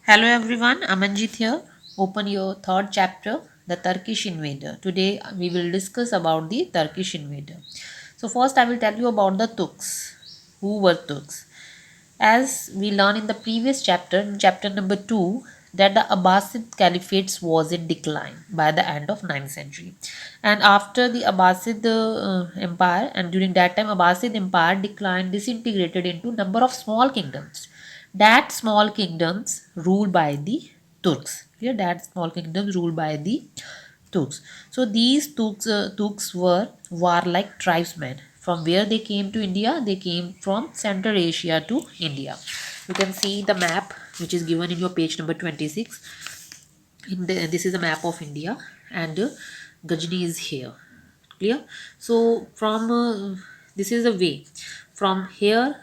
Hello everyone, Amanjit here. Open your third chapter, the Turkish invader. Today we will discuss about the Turkish invader. So first I will tell you about the Turks. Who were Turks? As we learned in the previous chapter, in chapter number 2, that the Abbasid Caliphate was in decline by the end of 9th century. And after the Abbasid Empire, and during that time Abbasid Empire declined, disintegrated into number of small kingdoms. That small kingdoms ruled by the Turks. Here, that small kingdoms ruled by the Turks. So these Turks were warlike tribesmen. From where they came to India? They came from Central Asia to India. You can see the map which is given in your page number 26. This is a map of India, and Gajni is here. Clear? So from this is the way from here.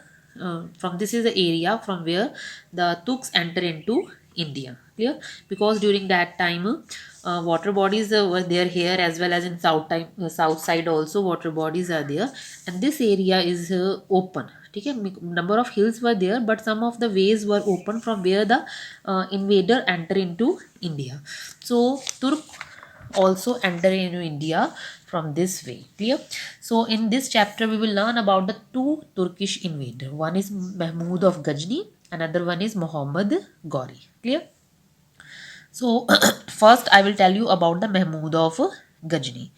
From this is the area from where the Tuks enter into India. Clear? Because during that time, water bodies were there here, as well as in south side also water bodies are there, and this area is open. Okay, number of hills were there, but some of the ways were open from where the invader enter into India. So Turk also enter into India from this way. Clear? So in this chapter we will learn about the two Turkish invader. One is Mahmud of Ghazni, another one is Muhammad Ghori. Clear? So first I will tell you about the Mahmud of Ghazni.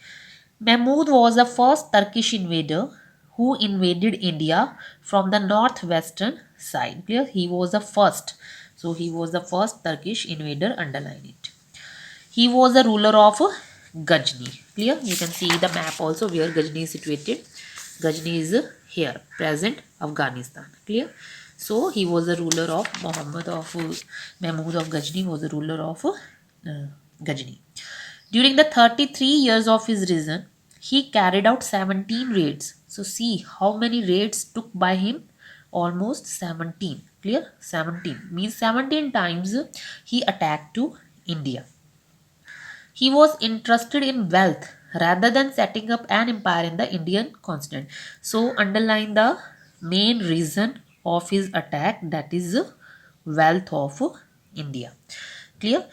Mahmud was the first Turkish invader who invaded India from the northwestern side. Clear? He was the first. So he was the first Turkish invader. Underline it. He was the ruler of Ghazni. Clear? You can see the map also where Ghazni is situated. Ghazni is here, present Afghanistan. Clear? So he was the ruler of Mahmud of Ghazni was the ruler of Ghazni. During the 33 years of his reign, he carried out 17 raids. So see how many raids took by him? Almost 17. Clear? 17 means 17 times he attacked to India. He was interested in wealth rather than setting up an empire in the Indian continent. So underline the main reason of his attack, that is wealth of India. Clear?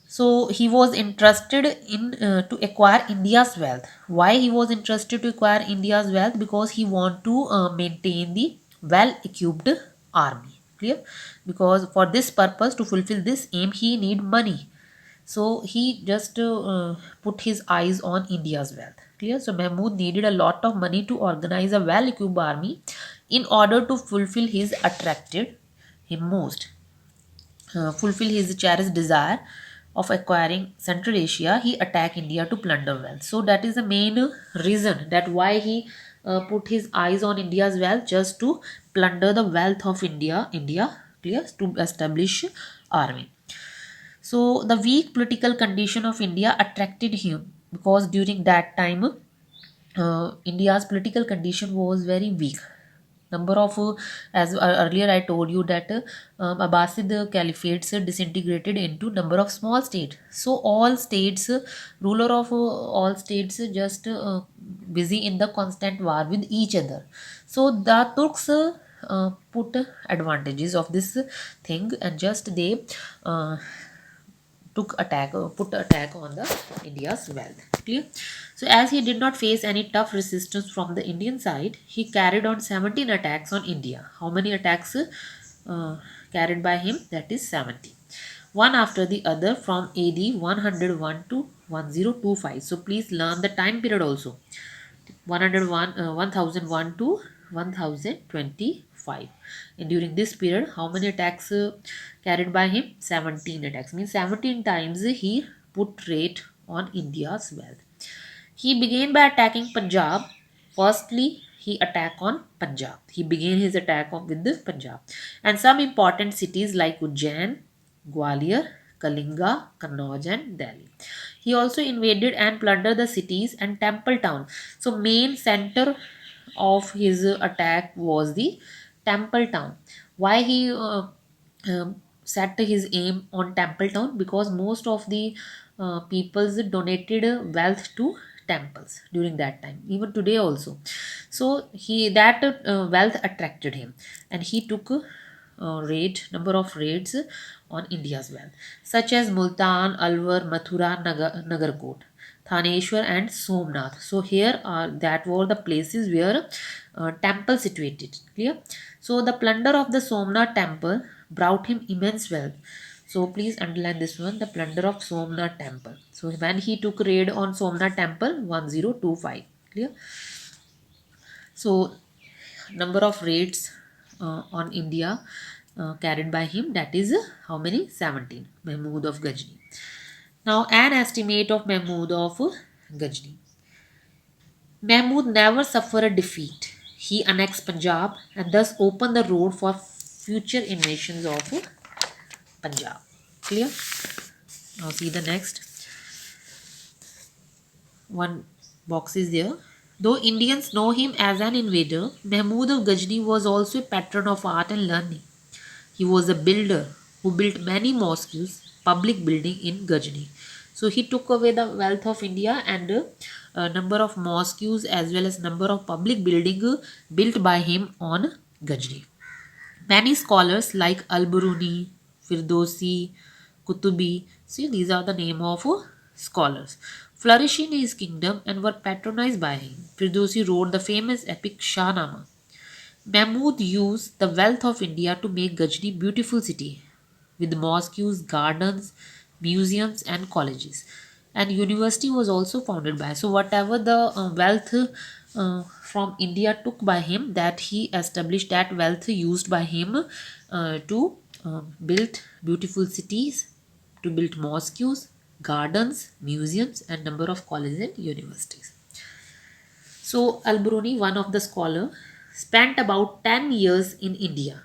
So he was interested in to acquire India's wealth. Why he was interested to acquire India's wealth? Because he want to maintain the well-equipped army. Clear? Because for this purpose, to fulfill this aim, he need money. So he just put his eyes on India's wealth. Clear? So Mahmud needed a lot of money to organize a well-equipped army in order to fulfill his attracted him most. Fulfill his cherished desire of acquiring Central Asia, he attacked India to plunder wealth. So that is the main reason that why he put his eyes on India's wealth, just to plunder the wealth of India, clear, to establish army. So the weak political condition of India attracted him, because during that time India's political condition was very weak. Number of as earlier I told you that Abbasid caliphates disintegrated into number of small states. So all states, ruler of all states, just busy in the constant war with each other. So the Turks put advantages of this thing, and just they put attack on the India's wealth. Clear? So as he did not face any tough resistance from the Indian side, he carried on 17 attacks on India. How many attacks carried by him? That is 70. One after the other from AD 101 to 1025. So please learn the time period also. 1001 to 1025. And during this period, how many attacks carried by him? 17 attacks. Means 17 times he put raid on India's wealth. He began by attacking Punjab. Firstly, he attacked on Punjab. He began his attack with the Punjab. And some important cities like Ujjain, Gwalior, Kalinga, Kannauj and Delhi. He also invaded and plundered the cities and temple town. So main center of his attack was the temple town. Why he set his aim on temple town? Because most of the peoples donated wealth to temples during that time, even today also. So he that wealth attracted him, and he took number of raids on India's wealth, such as Multan, Alwar, Mathura, Nagarkot, Thaneshwar, and Somnath. So here are that were the places where temple situated. Clear. So the plunder of the Somnath temple brought him immense wealth. So please underline this one, the plunder of Somnath temple. So when he took raid on Somnath temple, 1025. Clear. So number of raids on India carried by him, that is how many? 17. Mahmud of Ghazni. Now an estimate of Mahmud of Ghazni. Mahmud never suffered a defeat. He annexed Punjab and thus opened the road for future invasions of Punjab. Clear? Now see the next. One box is there. Though Indians know him as an invader, Mahmud of Ghazni was also a patron of art and learning. He was a builder who built many mosques, public building in Ghazni. So he took away the wealth of India and number of mosques as well as number of public building built by him on Ghazni. Many scholars like Al-Biruni, Firdausi, Kutubi, see these are the name of scholars, flourished in his kingdom and were patronized by him. Firdausi wrote the famous epic Shahnama. Mahmud used the wealth of India to make Ghazni beautiful city with mosques, gardens, museums and colleges. And university was also founded by. So whatever the wealth from India took by him, that he established that wealth used by him to build beautiful cities, to build mosques, gardens, museums and number of colleges and universities. So Al-Biruni, one of the scholar, spent about 10 years in India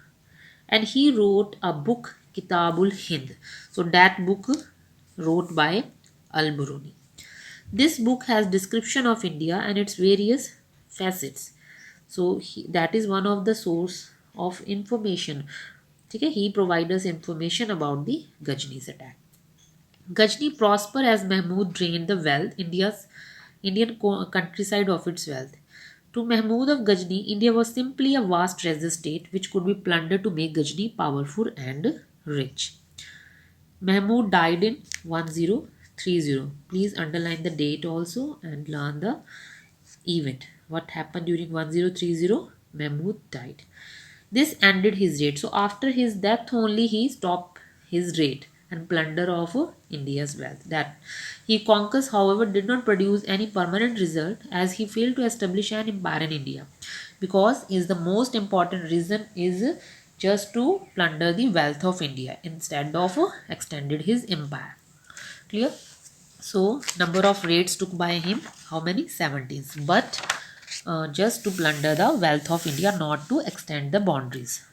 and he wrote a book, Kitabul Hind. So that book wrote by Al-Biruni. This book has description of India and its various facets. So that is one of the source of information. Okay, he provides us information about the Ghazni's attack. Ghazni prospered as Mahmud drained the wealth Indian countryside of its wealth. To Mahmud of Ghazni, India was simply a vast treasure state which could be plundered to make Ghazni powerful and rich. Mahmud died in 1030. Please underline the date also and learn the event. What happened during 1030? Mahmud died. This ended his raid. So after his death only he stopped his raid and plunder of India's wealth. That he conquers, however, did not produce any permanent result as he failed to establish an empire in India. Because is the most important reason is just to plunder the wealth of India instead of extended his empire. Clear? So number of raids took by him, how many? 17. But just to plunder the wealth of India, not to extend the boundaries.